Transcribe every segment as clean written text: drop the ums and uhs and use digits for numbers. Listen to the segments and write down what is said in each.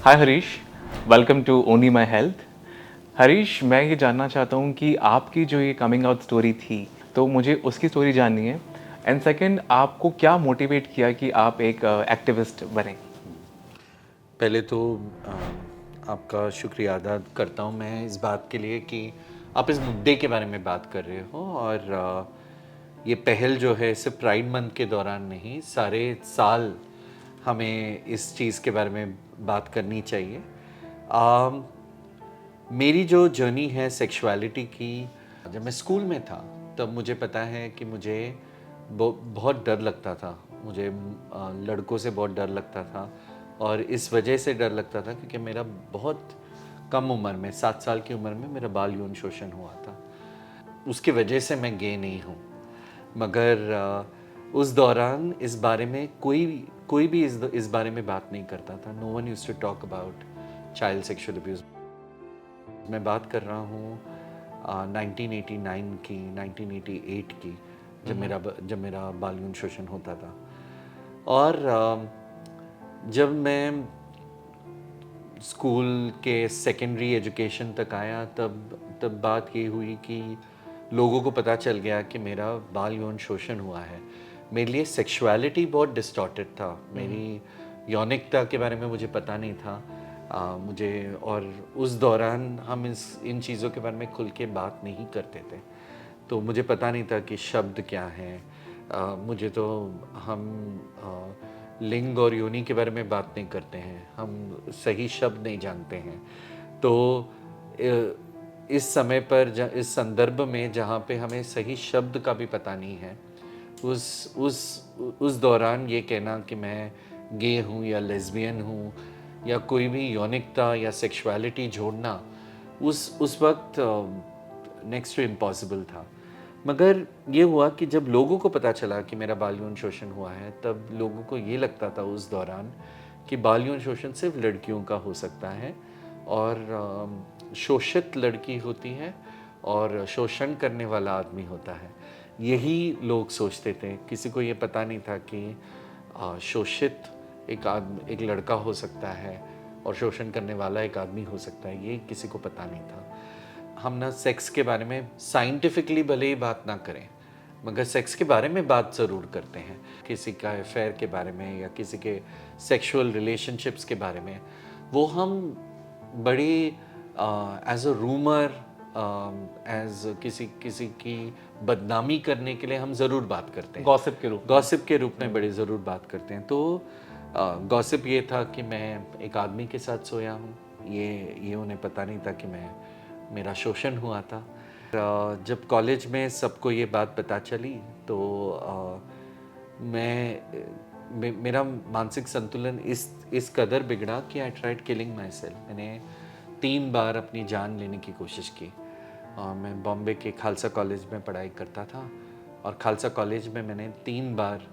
Hi Harish, welcome to only my health. Harish, मैं ये जानना चाहता हूँ कि आपकी जो ये कमिंग आउट स्टोरी थी, तो मुझे उसकी स्टोरी जाननी है। एंड सेकंड, आपको क्या मोटिवेट किया कि आप एक एक्टिविस्ट बने? पहले तो आपका शुक्रिया अदा करता हूँ मैं इस बात के लिए कि आप इस मुद्दे के बारे में बात कर रहे हो। और ये पहल जो है सिर्फ प्राइड मंथ के दौरान नहीं, सारे साल हमें इस चीज़ के बारे में बात करनी चाहिए। अ, मेरी जो जर्नी है सेक्सुअलिटी की, जब मैं स्कूल में था तब मुझे पता है कि मुझे बहुत डर लगता था। मुझे लड़कों से बहुत डर लगता था, और इस वजह से डर लगता था क्योंकि मेरा बहुत कम उम्र में, 7 साल की उम्र में मेरा बाल यौन शोषण हुआ था। उसकी वजह से मैं गे नहीं हूँ, मगर उस दौरान इस बारे में कोई भी इस बारे में बात नहीं करता था। No one used to talk about child sexual abuse. मैं बात कर रहा हूँ 1989 की, 1988 की, जब मेरा बाल यौन शोषण होता था। और जब मैं स्कूल के सेकेंडरी एजुकेशन तक आया, तब बात ये हुई कि लोगों को पता चल गया कि मेरा बाल यौन शोषण हुआ है। मेरे लिए सेक्सुअलिटी बहुत डिस्टॉर्टेड था। मेरी यौनिकता के बारे में मुझे पता नहीं था। मुझे, और उस दौरान हम इन चीज़ों के बारे में खुल के बात नहीं करते थे, तो मुझे पता नहीं था कि शब्द क्या हैं। मुझे तो हम लिंग और योनि के बारे में बात नहीं करते हैं, हम सही शब्द नहीं जानते हैं। तो इस समय पर इस संदर्भ में जहाँ पे हमें सही शब्द का भी पता नहीं है, उस दौरान ये कहना कि मैं गे हूँ या लेस्बियन हूँ या कोई भी यौनिकता या सेक्सुअलिटी जोड़ना, उस वक्त नेक्स्ट टू इम्पॉसिबल था। मगर ये हुआ कि जब लोगों को पता चला कि मेरा बाल यौन शोषण हुआ है, तब लोगों को ये लगता था उस दौरान कि बाल यौन शोषण सिर्फ लड़कियों का हो सकता है, और शोषित लड़की होती है और शोषण करने वाला आदमी होता है। यही लोग सोचते थे। किसी को ये पता नहीं था कि शोषित एक लड़का हो सकता है और शोषण करने वाला एक आदमी हो सकता है, ये किसी को पता नहीं था। हम ना सेक्स के बारे में साइंटिफिकली भले ही बात ना करें, मगर सेक्स के बारे में बात ज़रूर करते हैं। किसी का अफेयर के बारे में या किसी के सेक्सुअल रिलेशनशिप्स के बारे में, वो हम बड़ी एज अ रूमर, एज किसी की बदनामी करने के लिए हम ज़रूर बात करते हैं। गॉसिप के रूप में। गॉसिप के रूप में बड़े ज़रूर बात करते हैं। तो गॉसिप ये था कि मैं एक आदमी के साथ सोया हूँ, ये उन्हें पता नहीं था कि मेरा शोषण हुआ था। जब कॉलेज में सबको ये बात पता चली, तो मेरा मानसिक संतुलन इस कदर बिगड़ा कि I tried killing my self. मैंने 3 बार अपनी जान लेने की कोशिश की। मैं बॉम्बे के खालसा कॉलेज में पढ़ाई करता था, और खालसा कॉलेज में मैंने 3 बार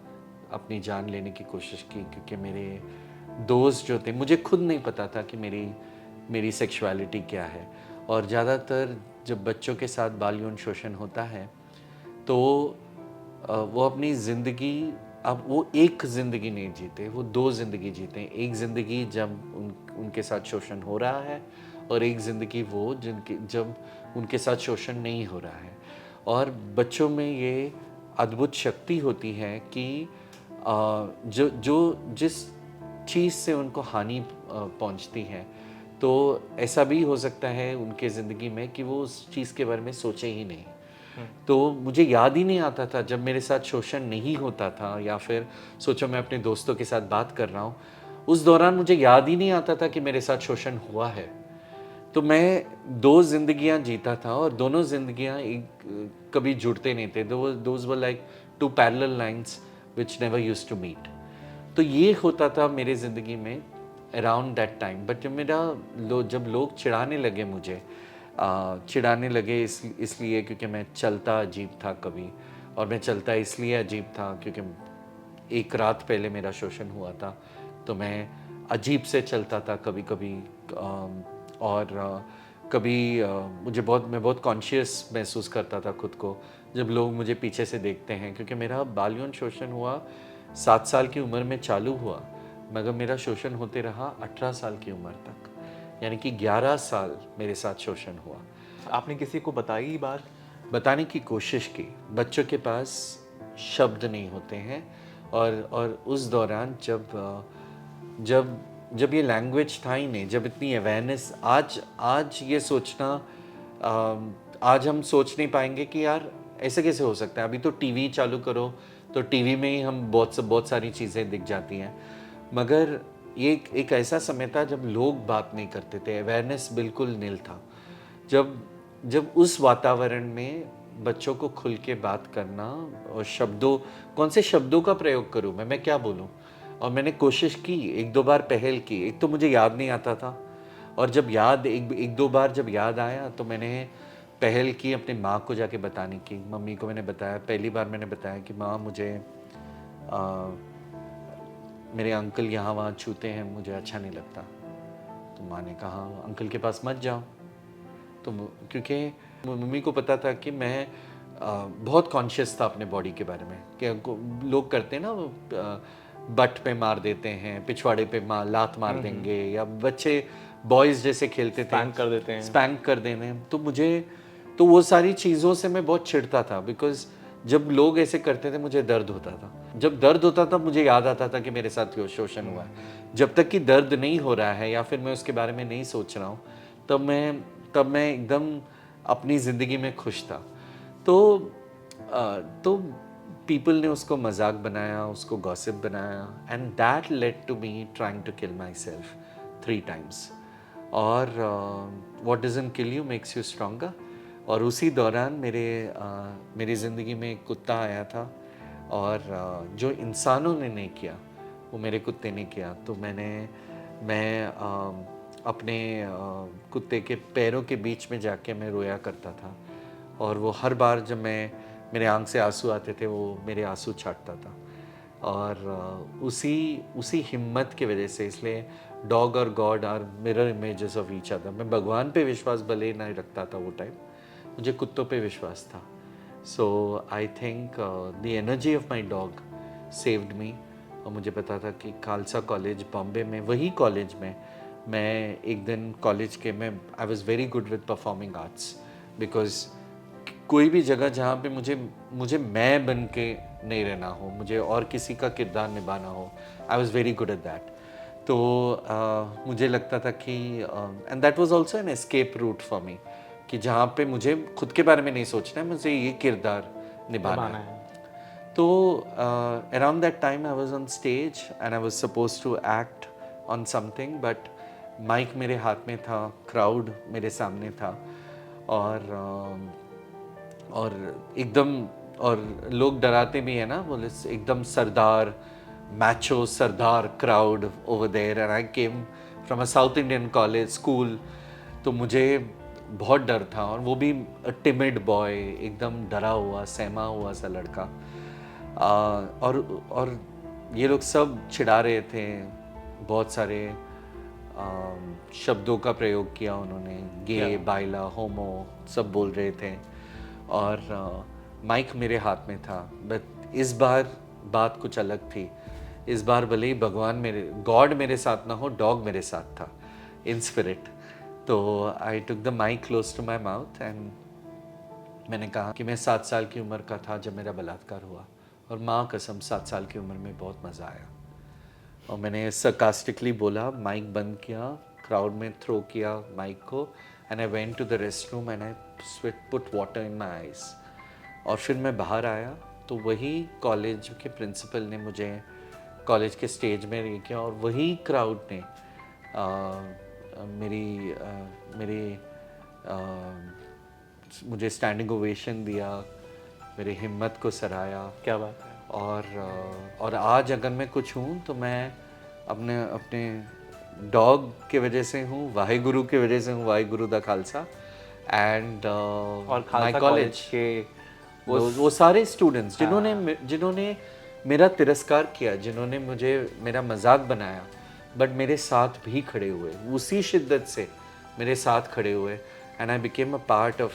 अपनी जान लेने की कोशिश की, क्योंकि मेरे दोस्त जो थे, मुझे खुद नहीं पता था कि मेरी सेक्सुअलिटी क्या है। और ज़्यादातर जब बच्चों के साथ बाल यौन शोषण होता है, तो वो अपनी ज़िंदगी, अब वो एक ज़िंदगी नहीं जीते, वो 2 ज़िंदगी जीते हैं। एक ज़िंदगी जब उनके साथ शोषण हो रहा है, और एक ज़िंदगी वो जब उनके साथ शोषण नहीं हो रहा है। और बच्चों में ये अद्भुत शक्ति होती है कि जिस चीज़ से उनको हानि पहुंचती है, तो ऐसा भी हो सकता है उनके ज़िंदगी में कि वो उस चीज़ के बारे में सोचे ही नहीं। तो मुझे याद ही नहीं आता था जब मेरे साथ शोषण नहीं होता था, या फिर सोचो मैं अपने दोस्तों के साथ बात कर रहा हूँ, उस दौरान मुझे याद ही नहीं आता था कि मेरे साथ शोषण हुआ है। तो मैं 2 ज़िंदगियाँ जीता था, और दोनों ज़िंदगियाँ कभी जुड़ते नहीं थे। Those were like 2 parallel lines which never used to meet. तो ये होता था मेरे ज़िंदगी में अराउंड दैट टाइम। बट जब लोग चिढ़ाने लगे मुझे, चिढ़ाने लगे इसलिए क्योंकि मैं चलता अजीब था कभी, और मैं चलता इसलिए अजीब था क्योंकि एक रात पहले मेरा शोषण हुआ था, तो मैं अजीब से चलता था कभी कभी। और कभी मैं बहुत कॉन्शियस महसूस करता था खुद को जब लोग मुझे पीछे से देखते हैं, क्योंकि मेरा बाल यौन शोषण हुआ 7 साल की उम्र में चालू हुआ, मगर मेरा शोषण होते रहा 18 साल की उम्र तक, यानी कि 11 साल मेरे साथ शोषण हुआ। आपने किसी को बताई ये बात? बताने की कोशिश की। बच्चों के पास शब्द नहीं होते हैं, और उस दौरान जब जब ये लैंग्वेज था ही नहीं, जब इतनी अवेयरनेस, आज ये सोचना, आज हम सोच नहीं पाएंगे कि यार ऐसे कैसे हो सकता है। अभी तो टीवी चालू करो तो टीवी में ही हम बहुत सारी चीज़ें दिख जाती हैं, मगर ये एक ऐसा समय था जब लोग बात नहीं करते थे, अवेयरनेस बिल्कुल नील था। जब जब उस वातावरण में बच्चों को खुल के बात करना, और कौन से शब्दों का प्रयोग करूं, मैं क्या बोलूं, और मैंने कोशिश की, एक दो बार पहल की। एक तो मुझे याद नहीं आता था, और जब एक दो बार जब याद आया तो मैंने पहल की अपनी माँ को जाके बताने की। मम्मी को मैंने बताया, पहली बार मैंने बताया कि माँ मुझे मेरे अंकल यहाँ वहाँ छूते हैं, मुझे अच्छा नहीं लगता। तो माँ ने कहा अंकल के पास मत जाओ। तो क्योंकि मम्मी को पता था कि मैं बहुत कॉन्शियस था अपने बॉडी के बारे में, कि लोग करते हैं ना, बट पे मार देते हैं, पिछवाड़े पे लात मार देंगे, या बच्चे बॉयज़ जैसे खेलते थे, स्पैंक कर देते हैं। स्पैंक कर देने। तो वो सारी चीज़ों से मैं बहुत चिढ़ता था, बिकॉज जब लोग ऐसे करते थे मुझे दर्द होता था। जब दर्द होता था मुझे याद आता था कि मेरे साथ शोषण हुआ है। जब तक कि दर्द नहीं हो रहा है या फिर मैं उसके बारे में नहीं सोच रहा हूँ, तब मैं एकदम अपनी ज़िंदगी में खुश था। तो पीपल ने उसको मजाक बनाया, उसको गॉसिप बनाया, and that led to me trying to kill myself 3 times। और what doesn't kill you makes you stronger. और उसी दौरान मेरी ज़िंदगी में एक कुत्ता आया था, और जो इंसानों ने नहीं किया वो मेरे कुत्ते ने किया। तो मैं अपने कुत्ते के पैरों के बीच में जाके मैं रोया करता था, और वो हर बार जब मेरे आंख से आंसू आते थे वो मेरे आंसू छाटता था। और उसी हिम्मत की वजह से, इसलिए डॉग और god are mirror images of each other. मैं भगवान पे विश्वास भले नहीं रखता था वो टाइम, मुझे कुत्तों पे विश्वास था। So I think the energy of my dog saved me. और मुझे पता था कि खालसा कॉलेज बॉम्बे में, वही कॉलेज में मैं एक दिन कॉलेज के में I was very good with performing arts, because कोई भी जगह जहाँ पे मुझे मैं बन के नहीं रहना हो, मुझे और किसी का किरदार निभाना हो, I was very good at that. तो मुझे लगता था कि and that was also an escape route for me, कि जहाँ पे मुझे खुद के बारे में नहीं सोचना है, मुझे ये किरदार निभाना है। तो around that time I was on stage and I was suppose to act on something, but mic मेरे हाथ में था, क्राउड मेरे सामने था, और एकदम, और लोग डराते भी है ना, बोले एकदम सरदार, macho sardar crowd over there, and I came from a South Indian college school. तो मुझे बहुत डर था, और वो भी टिमिड बॉय, एकदम डरा हुआ सहमा हुआ सा लड़का। और ये लोग सब चिढ़ा रहे थे, बहुत सारे शब्दों का प्रयोग किया उन्होंने, गे, बाइला, होमो सब बोल रहे थे, और माइक मेरे हाथ में था। बट इस बार बात कुछ अलग थी। इस बार भले ही गॉड मेरे साथ ना हो, डॉग मेरे साथ था इन स्पिरिट। तो I took the mic close to my mouth and मैंने कहा कि मैं 7 साल की उम्र का था जब मेरा बलात्कार हुआ, और माँ कसम 7 साल की उम्र में बहुत मज़ा आया। और मैंने सरकास्टिकली बोला, माइक बंद किया, क्राउड में थ्रो किया माइक को, and I went to the restroom and I put water in my eyes. और फिर मैं बाहर आया तो वही कॉलेज के प्रिंसिपल ने मुझे कॉलेज के स्टेज में ले किया, और वही क्राउड ने मुझे स्टैंडिंग ओवेशन दिया, मेरी हिम्मत को सराहा। क्या बात है। और आज अगर मैं कुछ हूँ तो मैं अपने डॉग की वजह से हूँ, वाहेगुरु की वजह से हूँ, वाहेगुरु दा खालसा, एंड और खालसा कॉलेज के वो सारे स्टूडेंट्स जिन्होंने मेरा तिरस्कार किया, जिन्होंने मेरा मजाक बनाया, बट मेरे साथ भी खड़े हुए, उसी शिद्दत से मेरे साथ खड़े हुए, and I became a part of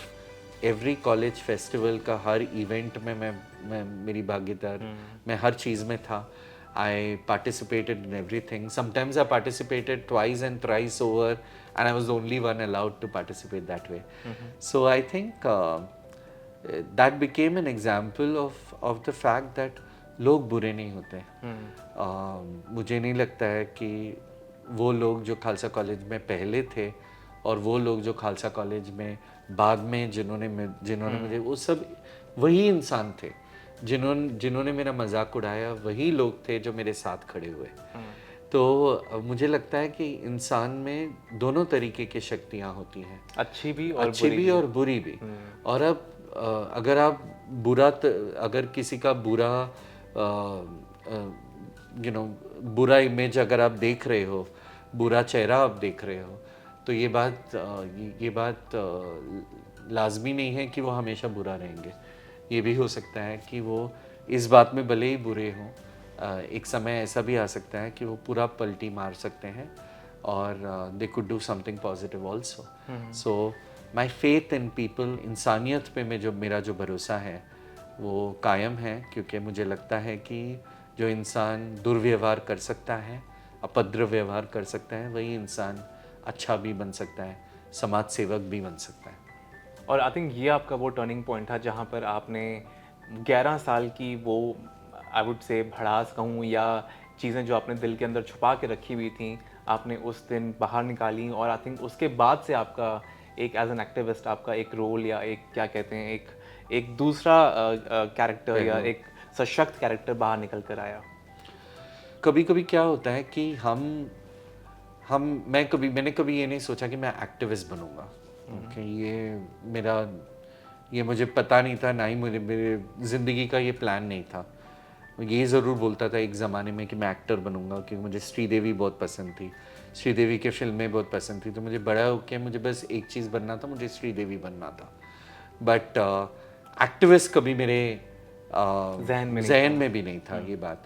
every college festival का हर इवेंट में मैं मेरी भागीदार, मैं हर चीज़ में था। I participated in everything. Sometimes I participated twice and thrice over, and I was the only one allowed to participate that way. So I think that became an example of the fact that लोग बुरे नहीं होते. मुझे नहीं लगता है कि वो लोग जो खालसा कॉलेज में पहले थे और वो लोग जो खालसा कॉलेज में बाद में जिन्होंने मुझे, वो सब वही इंसान थे. जिन्होंने मेरा मजाक उड़ाया वही लोग थे जो मेरे साथ खड़े हुए. तो मुझे लगता है कि इंसान में दोनों तरीके की शक्तियाँ होती हैं, अच्छी भी और बुरी भी. और अब अगर आप अगर किसी का बुरा इमेज अगर आप देख रहे हो, बुरा चेहरा आप देख रहे हो, तो ये बात लाजमी नहीं है कि वो हमेशा बुरा रहेंगे. ये भी हो सकता है कि वो इस बात में भले ही बुरे हों, एक समय ऐसा भी आ सकता है कि वो पूरा पलटी मार सकते हैं और they could do something positive also. So my faith in people, इंसानियत पे मेरा जो भरोसा है वो कायम है, क्योंकि मुझे लगता है कि जो इंसान दुर्व्यवहार कर सकता है, अभद्र व्यवहार कर सकता है, वही इंसान अच्छा भी बन सकता है, समाज सेवक भी बन सकता है. और आई थिंक ये आपका वो टर्निंग पॉइंट था जहाँ पर आपने 11 साल की वो आई वुड से भड़ास कहूँ या चीज़ें जो आपने दिल के अंदर छुपा के रखी हुई थी, आपने उस दिन बाहर निकाली. और आई थिंक उसके बाद से आपका एक एज एन एक्टिविस्ट आपका एक रोल या एक क्या कहते हैं एक दूसरा कैरेक्टर या एक सशक्त कैरेक्टर बाहर निकल कर आया. कभी कभी क्या होता है कि मैंने कभी ये नहीं सोचा कि मैं एक्टिविस्ट बनूंगा. ये मुझे पता नहीं था, ना ही मेरे ज़िंदगी का ये प्लान नहीं था. ये ज़रूर बोलता था एक ज़माने में कि मैं एक्टर बनूंगा, क्योंकि मुझे श्रीदेवी बहुत पसंद थी, श्रीदेवी के फिल्में बहुत पसंद थी. तो मुझे बड़ा होकर मुझे बस एक चीज़ बनना था, मुझे श्रीदेवी बनना था. बट एक्टिविस्ट कभी मेरे जहन में भी नहीं था ये बात.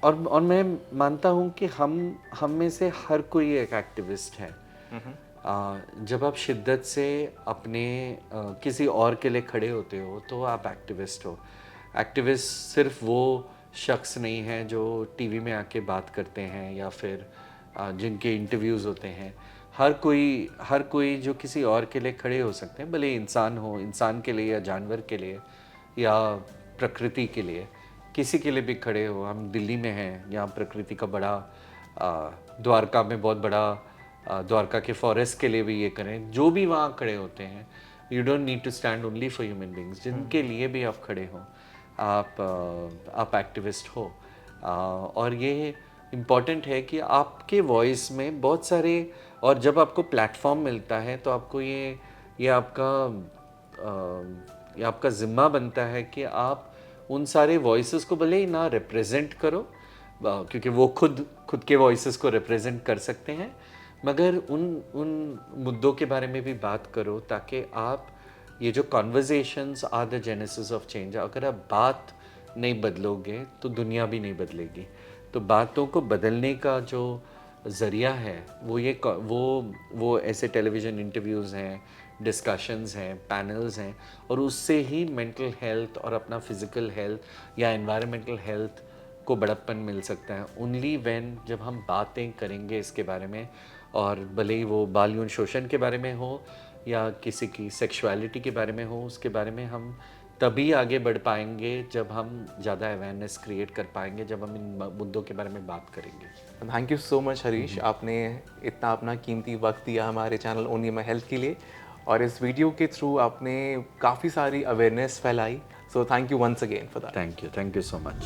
और मैं मानता हूँ कि हम में से हर कोई एक एक्टिविस्ट है. जब आप शिद्दत से अपने किसी और के लिए खड़े होते हो तो आप एक्टिविस्ट हो. एक्टिविस्ट सिर्फ वो शख्स नहीं है जो टीवी में आके बात करते हैं या फिर जिनके इंटरव्यूज़ होते हैं. हर कोई जो किसी और के लिए खड़े हो सकते हैं, भले इंसान हो, इंसान के लिए या जानवर के लिए या प्रकृति के लिए, किसी के लिए भी खड़े हो. हम दिल्ली में हैं, यहाँ प्रकृति का बड़ा द्वारका में बहुत बड़ा द्वारका के फॉरेस्ट के लिए भी ये करें. जो भी वहाँ खड़े होते हैं, you don't need to stand only for human beings. जिनके लिए भी आप खड़े हो, आप एक्टिविस्ट हो. और ये इम्पॉर्टेंट है कि आपके वॉइस में बहुत सारे, और जब आपको प्लेटफॉर्म मिलता है तो आपको ये आपका ज़िम्मा बनता है कि आप उन सारे वॉइसेस को भले ही ना रिप्रेजेंट करो, क्योंकि वो खुद के वॉइसेस को रिप्रेजेंट कर सकते हैं, मगर उन मुद्दों के बारे में भी बात करो, ताकि आप ये जो conversations are the genesis of change. अगर आप बात नहीं बदलोगे तो दुनिया भी नहीं बदलेगी. तो बातों को बदलने का जो ज़रिया है वो ऐसे टेलीविज़न इंटरव्यूज़ हैं, डिस्कशंस हैं, पैनल्स हैं, और उससे ही मेंटल हेल्थ और अपना फिज़िकल हेल्थ या एनवायरमेंटल हेल्थ को बड़प्पन मिल सकता है. ओनली व्हेन जब हम बातें करेंगे इसके बारे में, और भले ही वो बाल यौन शोषण के बारे में हो या किसी की सेक्सुअलिटी के बारे में हो, उसके बारे में हम तभी आगे बढ़ पाएंगे जब हम ज़्यादा अवेयरनेस क्रिएट कर पाएंगे, जब हम इन मुद्दों के बारे में बात करेंगे. Thank you so much Harish, आपने इतना अपना कीमती वक्त दिया हमारे चैनल ओनली माय हेल्थ के लिए, और इस वीडियो के थ्रू आपने काफ़ी सारी अवेयरनेस फैलाई. So thank you once again for that. Thank you so much.